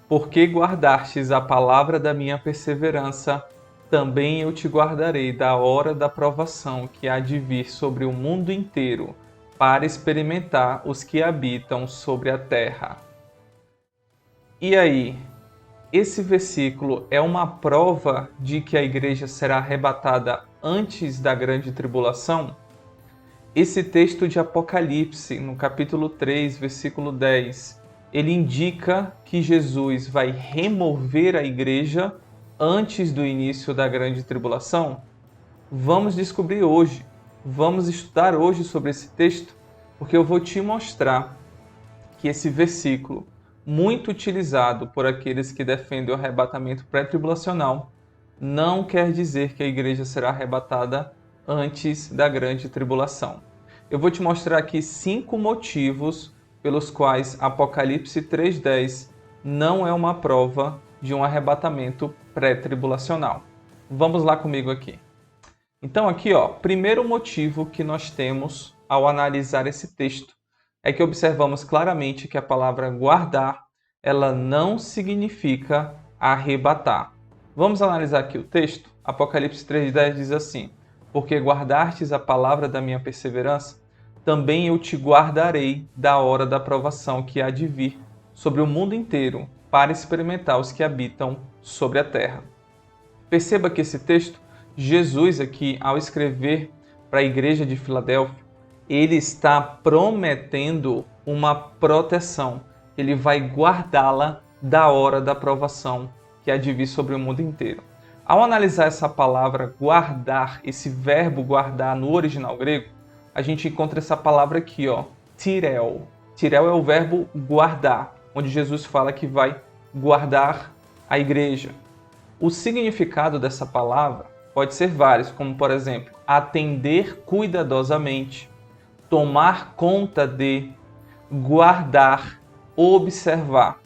Porque guardastes a palavra da minha perseverança, também eu te guardarei da hora da provação que há de vir sobre o mundo inteiro, para experimentar os que habitam sobre a terra. E aí, esse versículo é uma prova de que a igreja será arrebatada antes da grande tribulação? Esse texto de Apocalipse, no capítulo 3, versículo 10, ele indica que Jesus vai remover a igreja antes do início da grande tribulação? Vamos descobrir hoje. Vamos estudar hoje sobre esse texto, porque eu vou te mostrar que esse versículo, muito utilizado por aqueles que defendem o arrebatamento pré-tribulacional, não quer dizer que a igreja será arrebatada antes da grande tribulação. Eu vou te mostrar aqui 5 motivos pelos quais Apocalipse 3:10 não é uma prova de um arrebatamento pré-tribulacional. Vamos lá comigo aqui. Então aqui, primeiro motivo que nós temos ao analisar esse texto é que observamos claramente que a palavra guardar, ela não significa arrebatar. Vamos analisar aqui o texto? Apocalipse 3:10 diz assim: porque guardastes a palavra da minha perseverança, também eu te guardarei da hora da provação que há de vir sobre o mundo inteiro, para experimentar os que habitam sobre a terra. Perceba que esse texto, Jesus aqui, ao escrever para a igreja de Filadélfia, ele está prometendo uma proteção. Ele vai guardá-la da hora da provação que há de vir sobre o mundo inteiro. Ao analisar essa palavra guardar, esse verbo guardar no original grego, a gente encontra essa palavra aqui, tirel. Tirel é o verbo guardar, onde Jesus fala que vai guardar a igreja. O significado dessa palavra pode ser vários, como por exemplo, atender cuidadosamente, tomar conta de, guardar, observar.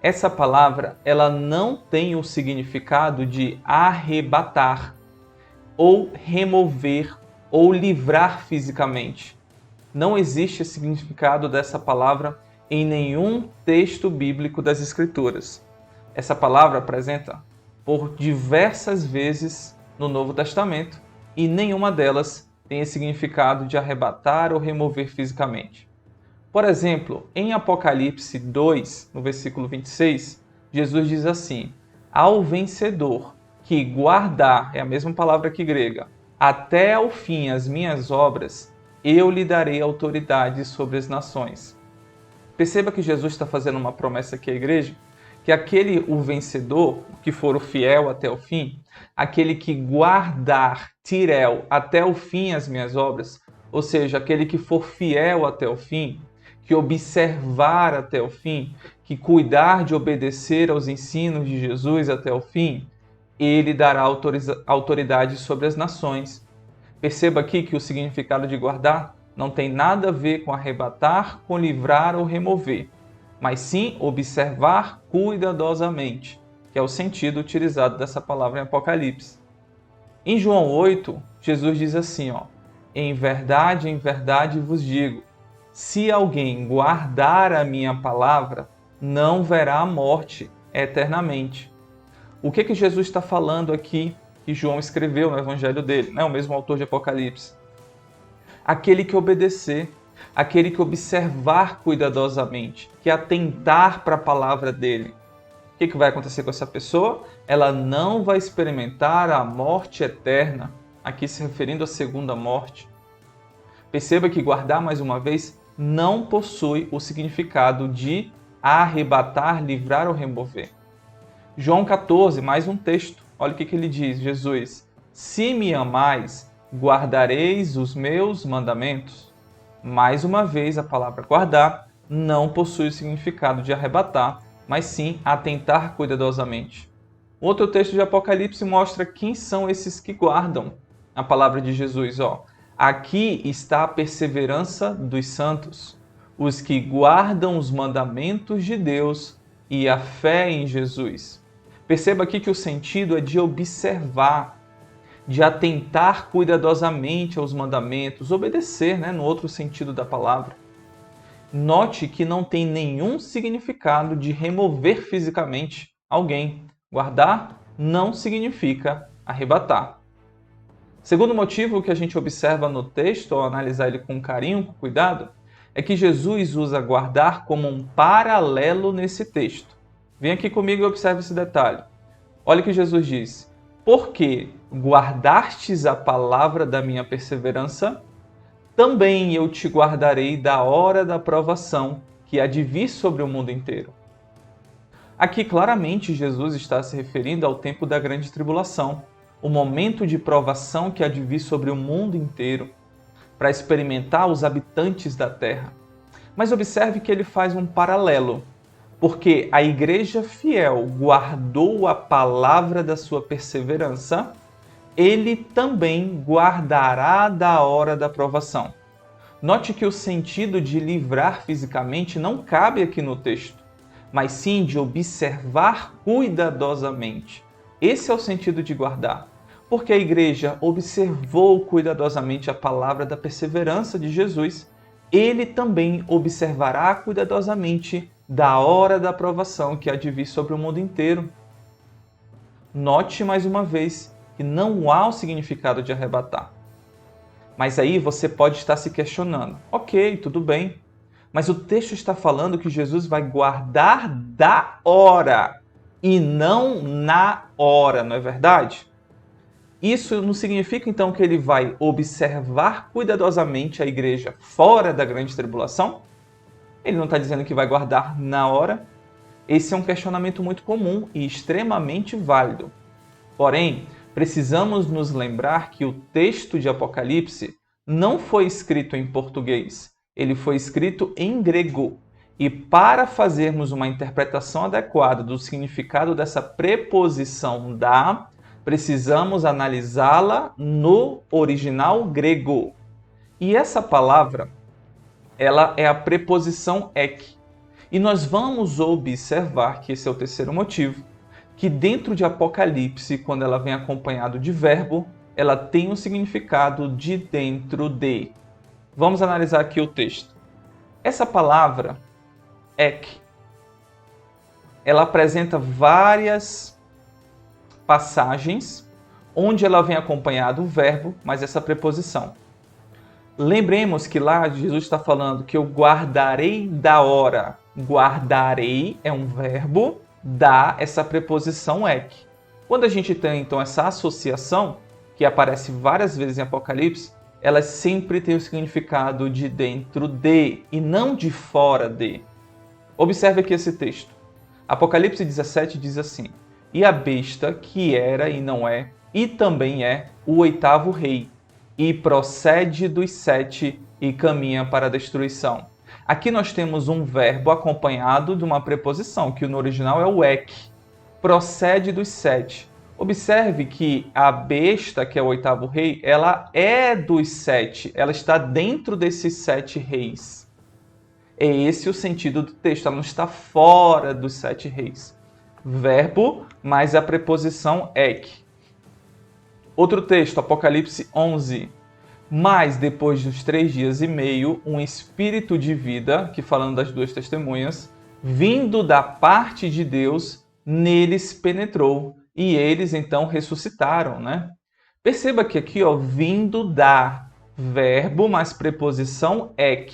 Essa palavra, ela não tem o significado de arrebatar, ou remover, ou livrar fisicamente. Não existe esse significado dessa palavra em nenhum texto bíblico das Escrituras. Essa palavra apresenta por diversas vezes no Novo Testamento e nenhuma delas tem esse significado de arrebatar ou remover fisicamente. Por exemplo, em Apocalipse 2, no versículo 26, Jesus diz assim: ao vencedor que guardar, é a mesma palavra que grega, até ao fim as minhas obras, eu lhe darei autoridade sobre as nações. Perceba que Jesus está fazendo uma promessa aqui à igreja, que o vencedor, que for o fiel até o fim, aquele que guardar, tirel, até o fim as minhas obras, ou seja, aquele que for fiel até o fim, que observar até o fim, que cuidar de obedecer aos ensinos de Jesus até o fim, ele dará autoridade sobre as nações. Perceba aqui que o significado de guardar não tem nada a ver com arrebatar, com livrar ou remover, mas sim observar cuidadosamente, que é o sentido utilizado dessa palavra em Apocalipse. Em João 8, Jesus diz assim, em verdade vos digo, se alguém guardar a minha palavra, não verá a morte eternamente. O que Jesus está falando aqui que João escreveu no evangelho dele, o mesmo autor de Apocalipse? Aquele que obedecer, aquele que observar cuidadosamente, que atentar para a palavra dele. O que vai acontecer com essa pessoa? Ela não vai experimentar a morte eterna, aqui se referindo à segunda morte. Perceba que guardar, mais uma vez, não possui o significado de arrebatar, livrar ou remover. João 14, mais um texto. Olha o que ele diz, Jesus. Se me amais, guardareis os meus mandamentos. Mais uma vez, a palavra guardar não possui o significado de arrebatar, mas sim atentar cuidadosamente. Outro texto de Apocalipse mostra quem são esses que guardam a palavra de Jesus. Aqui está a perseverança dos santos, os que guardam os mandamentos de Deus e a fé em Jesus. Perceba aqui que o sentido é de observar, de atentar cuidadosamente aos mandamentos, obedecer, no outro sentido da palavra. Note que não tem nenhum significado de remover fisicamente alguém. Guardar não significa arrebatar. Segundo motivo que a gente observa no texto, ao analisar ele com carinho, com cuidado, é que Jesus usa guardar como um paralelo nesse texto. Vem aqui comigo e observe esse detalhe. Olha o que Jesus diz: porque guardastes a palavra da minha perseverança, também eu te guardarei da hora da provação que há de vir sobre o mundo inteiro. Aqui claramente Jesus está se referindo ao tempo da grande tribulação, o momento de provação que há de vir sobre o mundo inteiro, para experimentar os habitantes da terra. Mas observe que ele faz um paralelo, porque a igreja fiel guardou a palavra da sua perseverança, ele também guardará da hora da provação. Note que o sentido de livrar fisicamente não cabe aqui no texto, mas sim de observar cuidadosamente. Esse é o sentido de guardar, porque a igreja observou cuidadosamente a palavra da perseverança de Jesus, ele também observará cuidadosamente da hora da provação que há de vir sobre o mundo inteiro. Note mais uma vez que não há o significado de arrebatar. Mas aí você pode estar se questionando. Ok, tudo bem. Mas o texto está falando que Jesus vai guardar da hora e não na hora, não é verdade? Isso não significa então que ele vai observar cuidadosamente a igreja fora da grande tribulação? Ele não está dizendo que vai guardar na hora? Esse é um questionamento muito comum e extremamente válido. Porém, precisamos nos lembrar que o texto de Apocalipse não foi escrito em português, ele foi escrito em grego. E para fazermos uma interpretação adequada do significado dessa preposição da, precisamos analisá-la no original grego. E essa palavra, ela é a preposição ek. E nós vamos observar que esse é o terceiro motivo, que dentro de Apocalipse, quando ela vem acompanhado de verbo, ela tem um significado de dentro de. Vamos analisar aqui o texto. Essa palavra, ek, ela apresenta várias passagens onde ela vem acompanhado o verbo, mas essa preposição. Lembremos que lá Jesus está falando que eu guardarei da hora. Guardarei é um verbo, da essa preposição ek. Quando a gente tem então essa associação, que aparece várias vezes em Apocalipse, ela sempre tem o significado de dentro de e não de fora de. Observe aqui esse texto. Apocalipse 17 diz assim: e a besta que era e não é, e também é o oitavo rei, e procede dos 7 e caminha para a destruição. Aqui nós temos um verbo acompanhado de uma preposição, que no original é o ek. Procede dos 7. Observe que a besta, que é o oitavo rei, ela é dos 7. Ela está dentro desses 7 reis. É esse o sentido do texto. Ela não está fora dos 7 reis. Verbo mais a preposição ek. Outro texto, Apocalipse 11. Mas depois dos 3 dias e meio, um espírito de vida, que falando das duas testemunhas, vindo da parte de Deus, neles penetrou. E eles então ressuscitaram, né? Perceba que aqui, vindo da, verbo mais preposição ek,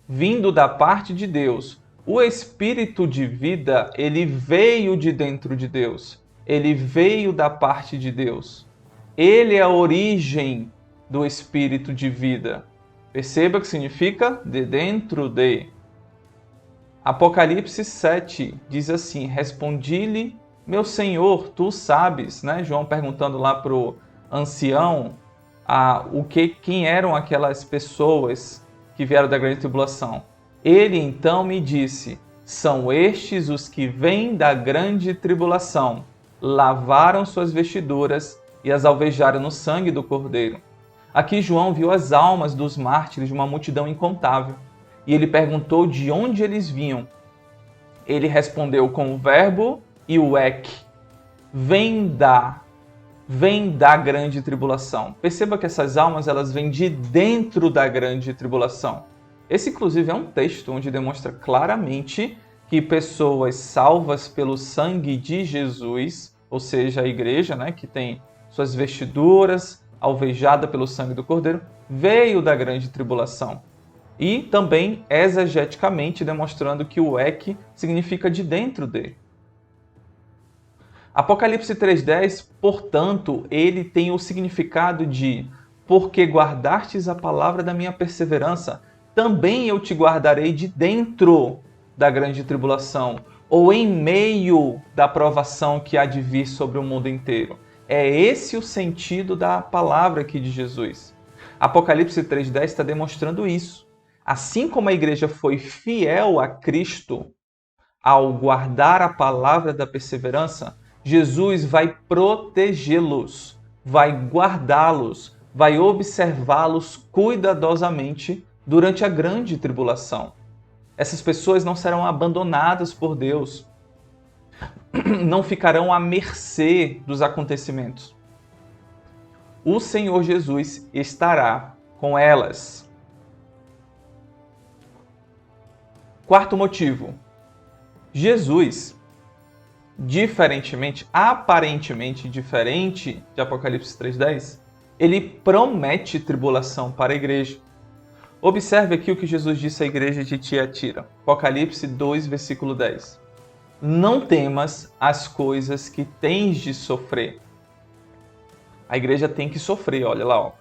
vindo da parte de Deus. O espírito de vida, ele veio de dentro de Deus. Ele veio da parte de Deus. Ele é a origem do espírito de vida. Perceba que significa de dentro de. Apocalipse 7 diz assim: respondi-lhe, meu Senhor, tu sabes, né? João perguntando lá para o ancião quem eram aquelas pessoas que vieram da grande tribulação. Ele então me disse: são estes os que vêm da grande tribulação, lavaram suas vestiduras e as alvejaram no sangue do Cordeiro. Aqui João viu as almas dos mártires de uma multidão incontável, e ele perguntou de onde eles vinham. Ele respondeu com o verbo e o ek, vem da grande tribulação. Perceba que essas almas elas vêm de dentro da grande tribulação. Esse, inclusive, é um texto onde demonstra claramente que pessoas salvas pelo sangue de Jesus, ou seja, a igreja, né, que tem suas vestiduras alvejada pelo sangue do Cordeiro, veio da grande tribulação. E também exegeticamente demonstrando que o ek significa de dentro de. Apocalipse 3:10, portanto, ele tem o significado de porque guardastes a palavra da minha perseverança, também eu te guardarei de dentro da grande tribulação, ou em meio da provação que há de vir sobre o mundo inteiro. É esse o sentido da palavra aqui de Jesus. Apocalipse 3:10 está demonstrando isso. Assim como a igreja foi fiel a Cristo ao guardar a palavra da perseverança, Jesus vai protegê-los, vai guardá-los, vai observá-los cuidadosamente durante a grande tribulação. Essas pessoas não serão abandonadas por Deus, não ficarão à mercê dos acontecimentos. O Senhor Jesus estará com elas. Quarto motivo. Jesus, aparentemente diferente de Apocalipse 3:10, ele promete tribulação para a igreja. Observe aqui o que Jesus disse à igreja de Tiatira. Apocalipse 2, versículo 10. Não temas as coisas que tens de sofrer. A igreja tem que sofrer, olha lá.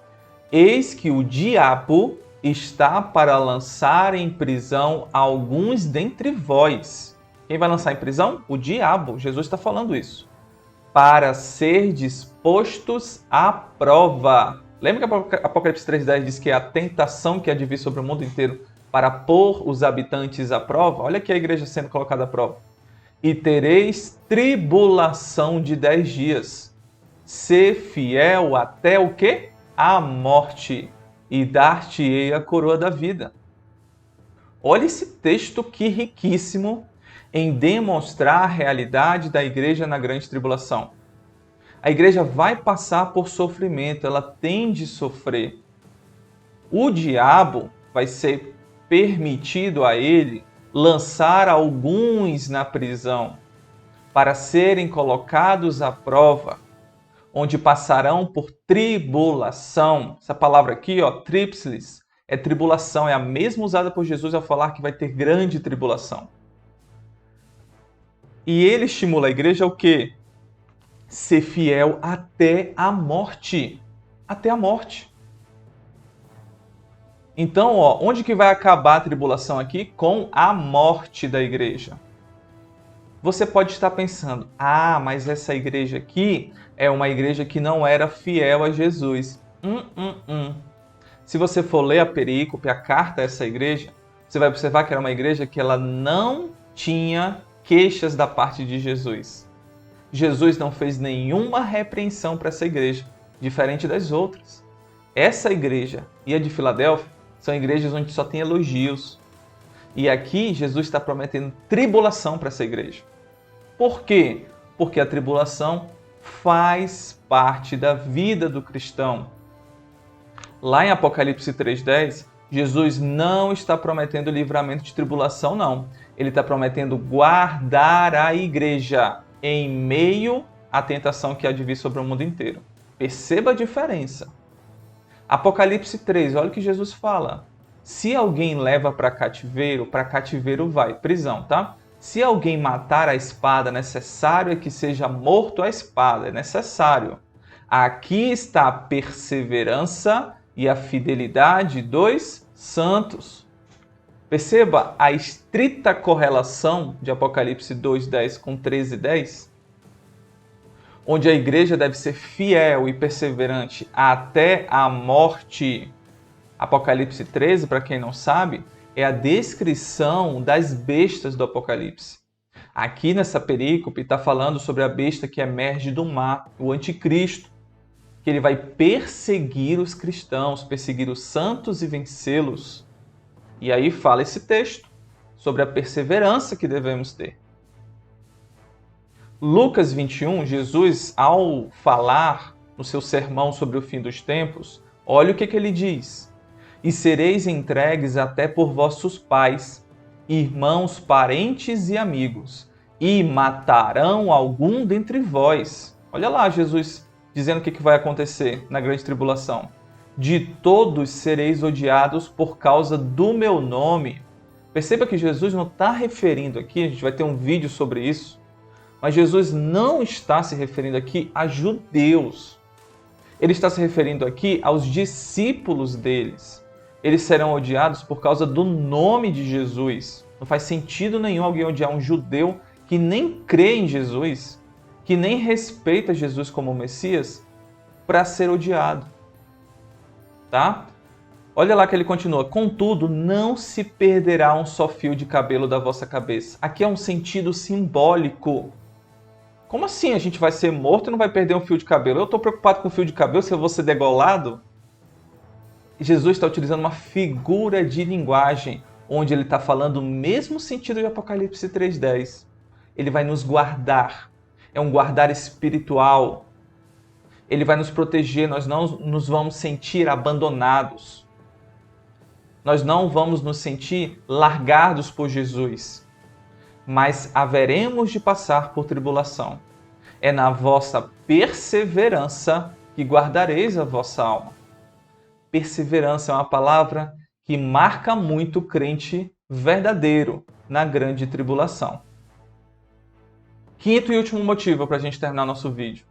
Eis que o diabo está para lançar em prisão alguns dentre vós. Quem vai lançar em prisão? O diabo. Jesus está falando isso. Para ser dispostos à prova. Lembra que Apocalipse 3:10 diz que é a tentação que há de vir sobre o mundo inteiro para pôr os habitantes à prova? Olha aqui a igreja sendo colocada à prova. E tereis tribulação de 10 dias. Ser fiel até o quê? A morte. E dar-te-ei a coroa da vida. Olha esse texto que riquíssimo em demonstrar a realidade da igreja na grande tribulação. A igreja vai passar por sofrimento, ela tem de sofrer. O diabo vai ser permitido a ele lançar alguns na prisão para serem colocados à prova, onde passarão por tribulação. Essa palavra aqui, trípsilis, é tribulação, é a mesma usada por Jesus ao falar que vai ter grande tribulação. E ele estimula a igreja ao quê? Ser fiel até a morte. Até a morte. Então, onde que vai acabar a tribulação aqui? Com a morte da igreja. Você pode estar pensando, mas essa igreja aqui é uma igreja que não era fiel a Jesus. Se você for ler a perícope, a carta a essa igreja, você vai observar que era uma igreja que ela não tinha queixas da parte de Jesus. Jesus não fez nenhuma repreensão para essa igreja, diferente das outras. Essa igreja e a de Filadélfia são igrejas onde só tem elogios. E aqui Jesus está prometendo tribulação para essa igreja. Por quê? Porque a tribulação faz parte da vida do cristão. Lá em Apocalipse 3:10, Jesus não está prometendo livramento de tribulação, não. Ele está prometendo guardar a igreja em meio à tentação que há de vir sobre o mundo inteiro. Perceba a diferença. Apocalipse 3, olha o que Jesus fala. Se alguém leva para cativeiro vai. Prisão, tá? Se alguém matar a espada, necessário é que seja morto a espada. É necessário. Aqui está a perseverança e a fidelidade dos santos. Perceba a estrita correlação de Apocalipse 2:10 com 13:10, onde a igreja deve ser fiel e perseverante até a morte. Apocalipse 13, para quem não sabe, é a descrição das bestas do Apocalipse. Aqui nessa perícope está falando sobre a besta que emerge do mar, o anticristo, que ele vai perseguir os cristãos, perseguir os santos e vencê-los. E aí fala esse texto sobre a perseverança que devemos ter. Lucas 21, Jesus, ao falar no seu sermão sobre o fim dos tempos, olha o que ele diz. e sereis entregues até por vossos pais, irmãos, parentes e amigos, e matarão algum dentre vós. Olha lá Jesus dizendo o que vai acontecer na grande tribulação. De todos sereis odiados por causa do meu nome. Perceba que Jesus não está referindo aqui, a gente vai ter um vídeo sobre isso, mas Jesus não está se referindo aqui a judeus. Ele está se referindo aqui aos discípulos deles. Eles serão odiados por causa do nome de Jesus. Não faz sentido nenhum alguém odiar um judeu que nem crê em Jesus, que nem respeita Jesus como Messias, para ser odiado. Tá? Olha lá que ele continua. Contudo, não se perderá um só fio de cabelo da vossa cabeça. Aqui é um sentido simbólico. Como assim a gente vai ser morto e não vai perder um fio de cabelo? Eu estou preocupado com o fio de cabelo se eu vou ser degolado? Jesus está utilizando uma figura de linguagem, onde ele está falando o mesmo sentido de Apocalipse 3:10. Ele vai nos guardar. É um guardar espiritual. Ele vai nos proteger, nós não nos vamos sentir abandonados. Nós não vamos nos sentir largados por Jesus. Mas haveremos de passar por tribulação. É na vossa perseverança que guardareis a vossa alma. Perseverança é uma palavra que marca muito o crente verdadeiro na grande tribulação. Quinto e último motivo para a gente terminar nosso vídeo.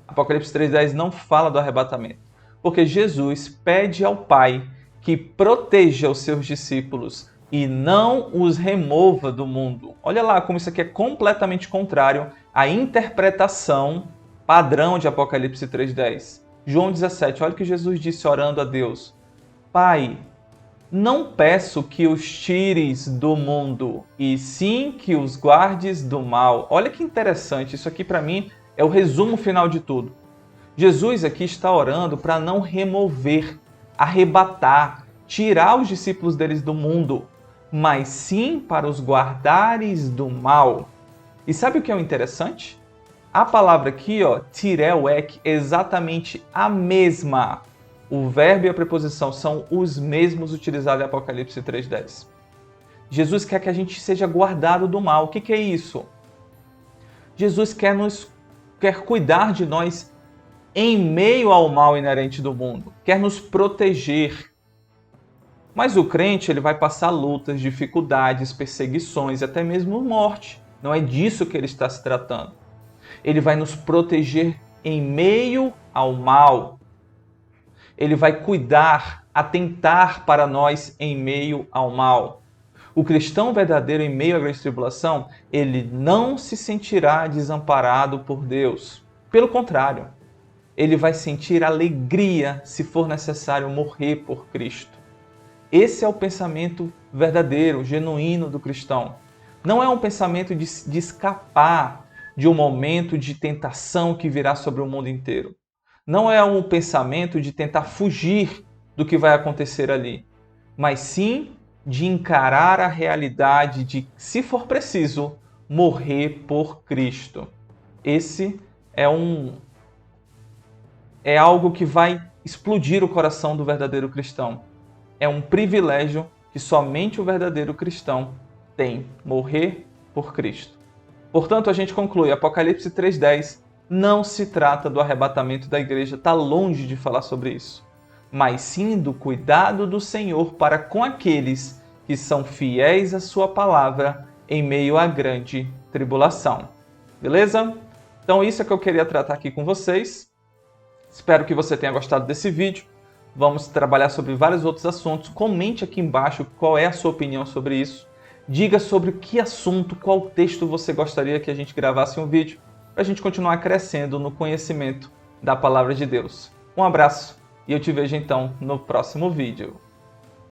Apocalipse 3:10 não fala do arrebatamento, porque Jesus pede ao Pai que proteja os seus discípulos e não os remova do mundo. Olha lá como isso aqui é completamente contrário à interpretação padrão de Apocalipse 3:10. João 17, olha o que Jesus disse orando a Deus. Pai, não peço que os tires do mundo, e sim que os guardes do mal. Olha que interessante, isso aqui para mim é o resumo final de tudo. Jesus aqui está orando para não remover, arrebatar, tirar os discípulos deles do mundo, mas sim para os guardares do mal. E sabe o que é o interessante? A palavra aqui, tireu, é exatamente a mesma. O verbo e a preposição são os mesmos utilizados em Apocalipse 3:10. Jesus quer que a gente seja guardado do mal. O que é isso? Jesus quer cuidar de nós em meio ao mal inerente do mundo. Quer nos proteger. Mas o crente ele vai passar lutas, dificuldades, perseguições e até mesmo morte. Não é disso que ele está se tratando. Ele vai nos proteger em meio ao mal. Ele vai cuidar, atentar para nós em meio ao mal. O cristão verdadeiro em meio à grande tribulação, ele não se sentirá desamparado por Deus. Pelo contrário, ele vai sentir alegria se for necessário morrer por Cristo. Esse é o pensamento verdadeiro, genuíno do cristão. Não é um pensamento de escapar de um momento de tentação que virá sobre o mundo inteiro. Não é um pensamento de tentar fugir do que vai acontecer ali, mas sim de encarar a realidade de, se for preciso, morrer por Cristo. Esse é algo que vai explodir o coração do verdadeiro cristão. É um privilégio que somente o verdadeiro cristão tem, morrer por Cristo. Portanto, a gente conclui, Apocalipse 3:10 não se trata do arrebatamento da igreja, está longe de falar sobre isso, mas sim do cuidado do Senhor para com aqueles que são fiéis à sua palavra em meio à grande tribulação. Beleza? Então isso é que eu queria tratar aqui com vocês. Espero que você tenha gostado desse vídeo. Vamos trabalhar sobre vários outros assuntos. Comente aqui embaixo qual é a sua opinião sobre isso. Diga sobre que assunto, qual texto você gostaria que a gente gravasse um vídeo, para a gente continuar crescendo no conhecimento da Palavra de Deus. Um abraço e eu te vejo então no próximo vídeo.